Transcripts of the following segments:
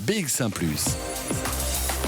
BX1 +.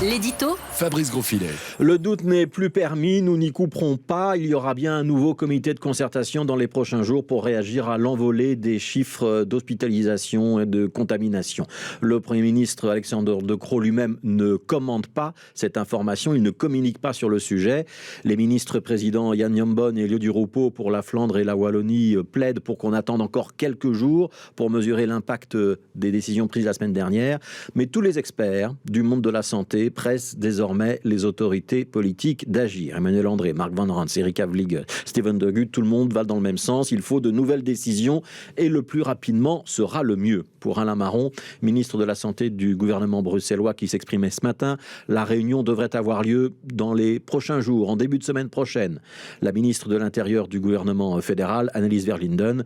L'édito Fabrice Grosfilet. Le doute n'est plus permis, nous n'y couperons pas. Il y aura bien un nouveau comité de concertation dans les prochains jours pour réagir à l'envolée des chiffres d'hospitalisation et de contamination. Le Premier ministre Alexander De Croo lui-même ne commente pas cette information, il ne communique pas sur le sujet. Les ministres présidents Jan Jan Bon et Elio Di Rupo pour la Flandre et la Wallonie plaident pour qu'on attende encore quelques jours pour mesurer l'impact des décisions prises la semaine dernière. Mais tous les experts du monde de la santé pressent désormais les autorités politiques d'agir. Emmanuel André, Mark Van Rans, Erik Havlig, Steven De Gucht, tout le monde va dans le même sens. Il faut de nouvelles décisions et le plus rapidement sera le mieux. Pour Alain Marron, ministre de la Santé du gouvernement bruxellois qui s'exprimait ce matin, la réunion devrait avoir lieu dans les prochains jours, en début de semaine prochaine. La ministre de l'Intérieur du gouvernement fédéral, Annelies Verlinden,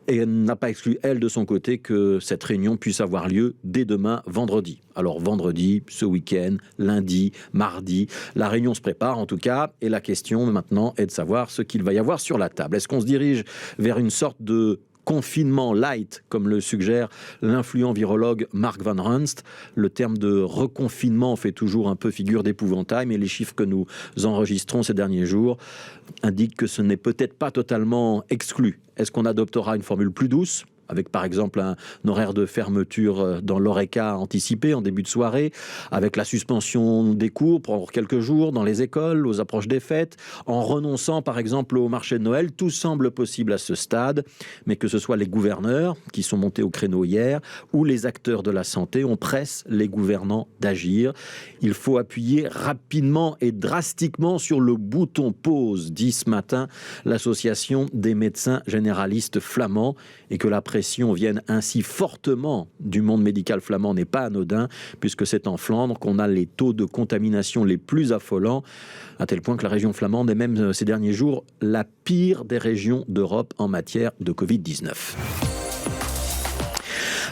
n'a pas exclu, elle, de son côté, que cette réunion puisse avoir lieu dès demain, vendredi. Alors vendredi, ce week-end, lundi, mardi, la réunion se prépare en tout cas, et la question maintenant est de savoir ce qu'il va y avoir sur la table. Est-ce qu'on se dirige vers une sorte de confinement light, comme le suggère l'influent virologue Mark Van Ranst? Le terme de reconfinement fait toujours un peu figure d'épouvantail, mais les chiffres que nous enregistrons ces derniers jours indiquent que ce n'est peut-être pas totalement exclu. Est-ce qu'on adoptera une formule plus douce, avec par exemple un horaire de fermeture dans l'ORECA anticipé en début de soirée, avec la suspension des cours pour quelques jours dans les écoles, aux approches des fêtes, en renonçant par exemple au marché de Noël? Tout semble possible à ce stade, mais que ce soit les gouverneurs qui sont montés au créneau hier ou les acteurs de la santé, on presse les gouvernants d'agir. Il faut appuyer rapidement et drastiquement sur le bouton pause, dit ce matin l'association des médecins généralistes flamands, et que la pression vienne ainsi fortement du monde médical flamand n'est pas anodin, puisque c'est en Flandre qu'on a les taux de contamination les plus affolants, à tel point que la région flamande est même ces derniers jours la pire des régions d'Europe en matière de Covid-19.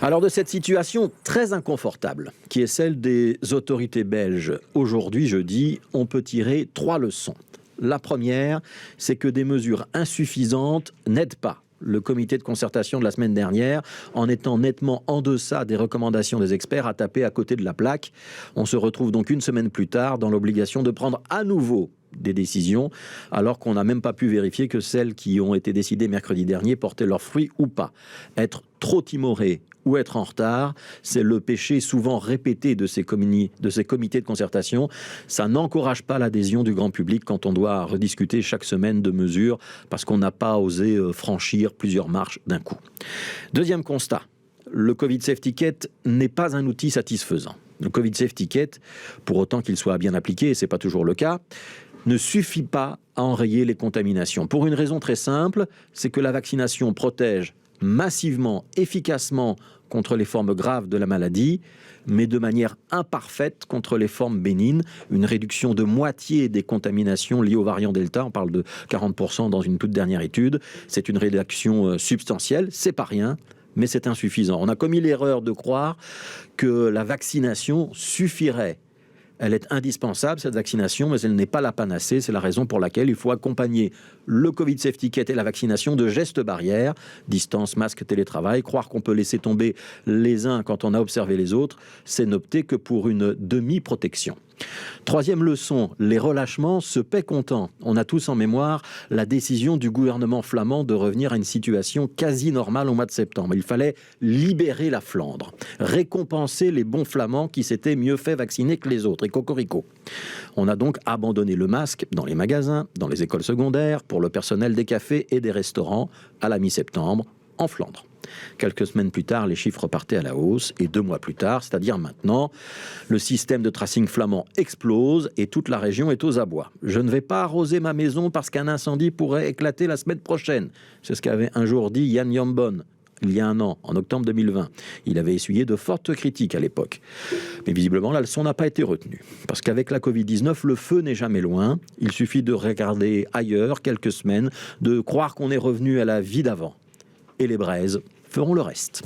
Alors de cette situation très inconfortable, qui est celle des autorités belges, aujourd'hui jeudi, on peut tirer 3 leçons. La première, c'est que des mesures insuffisantes n'aident pas le comité de concertation de la semaine dernière, en étant nettement en deçà des recommandations des experts, à taper à côté de la plaque. On se retrouve donc une semaine plus tard dans l'obligation de prendre à nouveau des décisions, alors qu'on n'a même pas pu vérifier que celles qui ont été décidées mercredi dernier portaient leurs fruits ou pas. Être trop timoré ou être en retard, c'est le péché souvent répété de ces comités de concertation. Ça n'encourage pas l'adhésion du grand public quand on doit rediscuter chaque semaine de mesures parce qu'on n'a pas osé franchir plusieurs marches d'un coup. Deuxième constat, le Covid Safety Kit n'est pas un outil satisfaisant. Le Covid Safety Kit, pour autant qu'il soit bien appliqué, et ce n'est pas toujours le cas, ne suffit pas à enrayer les contaminations. Pour une raison très simple, c'est que la vaccination protège massivement, efficacement contre les formes graves de la maladie, mais de manière imparfaite contre les formes bénignes. Une réduction de moitié des contaminations liées au variant Delta, on parle de 40% dans une toute dernière étude, c'est une réduction substantielle, c'est pas rien, mais c'est insuffisant. On a commis l'erreur de croire que la vaccination suffirait. Elle est indispensable, cette vaccination, mais elle n'est pas la panacée. C'est la raison pour laquelle il faut accompagner le Covid Safety Kit et la vaccination de gestes barrières, distance, masque, télétravail. Croire qu'on peut laisser tomber les uns quand on a observé les autres, c'est n'opter que pour une demi-protection. Troisième leçon, les relâchements se paient comptant. On a tous en mémoire la décision du gouvernement flamand de revenir à une situation quasi normale au mois de septembre. Il fallait libérer la Flandre, récompenser les bons flamands qui s'étaient mieux fait vacciner que les autres. Et cocorico. On a donc abandonné le masque dans les magasins, dans les écoles secondaires, pour le personnel des cafés et des restaurants à la mi-septembre en Flandre. Quelques semaines plus tard, les chiffres repartaient à la hausse et 2 mois plus tard, c'est-à-dire maintenant, le système de tracing flamand explose et toute la région est aux abois. Je ne vais pas arroser ma maison parce qu'un incendie pourrait éclater la semaine prochaine. C'est ce qu'avait un jour dit Jan Jan Bon, il y a un an, en octobre 2020. Il avait essuyé de fortes critiques à l'époque. Mais visiblement, la leçon n'a pas été retenue. Parce qu'avec la Covid-19, le feu n'est jamais loin. Il suffit de regarder ailleurs quelques semaines, de croire qu'on est revenu à la vie d'avant. Et les braises feront le reste.